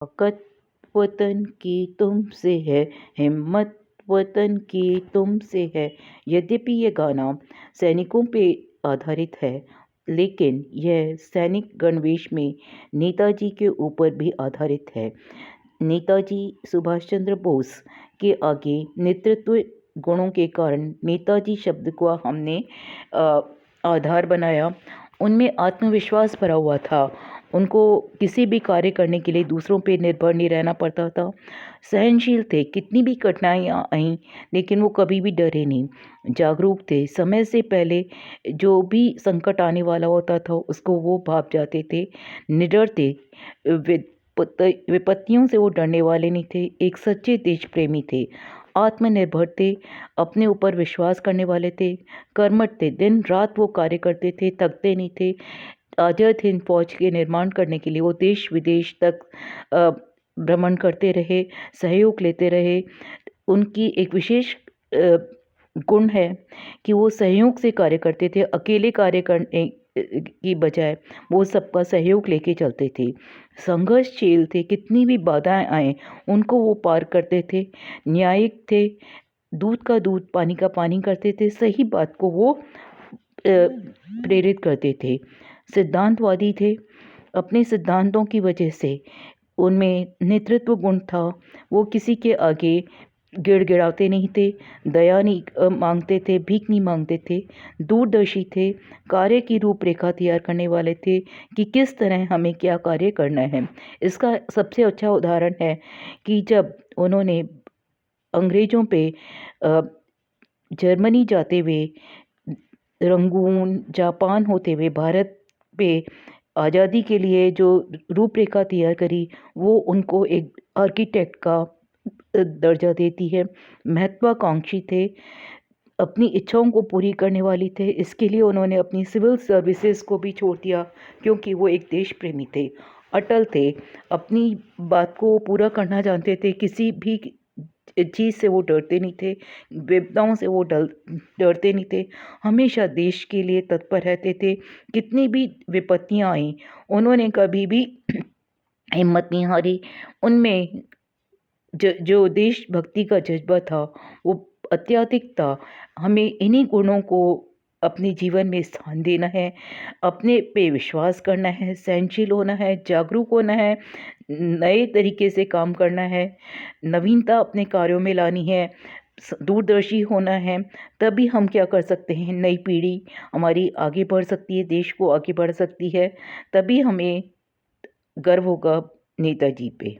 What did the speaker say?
ताकत वतन की तुमसे है, हिम्मत वतन की तुमसे है। यद्यपि ये गाना सैनिकों पे आधारित है, लेकिन यह सैनिक गणवेश में नेताजी के ऊपर भी आधारित है। नेताजी सुभाष चंद्र बोस के आगे नेतृत्व गुणों के कारण नेताजी शब्द को हमने अ, आधार बनाया। उनमें आत्मविश्वास भरा हुआ था। उनको किसी भी कार्य करने के लिए दूसरों पे निर्भर नहीं रहना पड़ता था। सहनशील थे, कितनी भी कठिनाइयाँ आईं लेकिन वो कभी भी डरे नहीं। जागरूक थे, समय से पहले जो भी संकट आने वाला होता था उसको वो भाप जाते थे। निडर थे, विपत्तियों से वो डरने वाले नहीं थे। एक सच्चे देश प्रेमी थे, आत्मनिर्भर थे, अपने ऊपर विश्वास करने वाले थे, कर्मठ थे। दिन रात वो कार्य करते थे, थकते नहीं थे। आज़ाद हिंद फौज के निर्माण करने के लिए वो देश विदेश तक भ्रमण करते रहे, सहयोग लेते रहे। उनकी एक विशेष गुण है कि वो सहयोग से कार्य करते थे। अकेले कार्य करने की बजाय वो सबका सहयोग लेके चलते थे। संघर्षशील थे, कितनी भी बाधाएं आए उनको वो पार करते थे। न्यायिक थे, दूध का दूध पानी का पानी करते थे। सही बात को वो प्रेरित करते थे। सिद्धांतवादी थे, अपने सिद्धांतों की वजह से उनमें नेतृत्व गुण था। वो किसी के आगे गिड़गिड़ाते नहीं थे, दया नहीं मांगते थे, भीख नहीं मांगते थे। दूरदर्शी थे, कार्य की रूपरेखा तैयार करने वाले थे कि किस तरह हमें क्या कार्य करना है। इसका सबसे अच्छा उदाहरण है कि जब उन्होंने अंग्रेज़ों पे जर्मनी जाते हुए, रंगून, जापान होते हुए भारत पे आज़ादी के लिए जो रूपरेखा तैयार करी, वो उनको एक आर्किटेक्ट का दर्जा देती है। महत्वाकांक्षी थे, अपनी इच्छाओं को पूरी करने वाली थे। इसके लिए उन्होंने अपनी सिविल सर्विसेज को भी छोड़ दिया क्योंकि वो एक देश प्रेमी थे, अटल थे, अपनी बात को पूरा करना जानते थे। किसी भी चीज़ से वो डरते नहीं थे, विपदाओं से वो डरते नहीं थे। हमेशा देश के लिए तत्पर रहते थे। कितनी भी विपत्तियाँ आईं, उन्होंने कभी भी हिम्मत नहीं हारी। उनमें जो देशभक्ति का जज्बा था वो अत्यधिक था। हमें इन्हीं गुणों को अपने जीवन में स्थान देना है, अपने पे विश्वास करना है, सहनशील होना है, जागरूक होना है, नए तरीके से काम करना है, नवीनता अपने कार्यों में लानी है, दूरदर्शी होना है। तभी हम क्या कर सकते हैं, नई पीढ़ी हमारी आगे बढ़ सकती है, देश को आगे बढ़ सकती है। तभी हमें गर्व होगा नेताजी पे।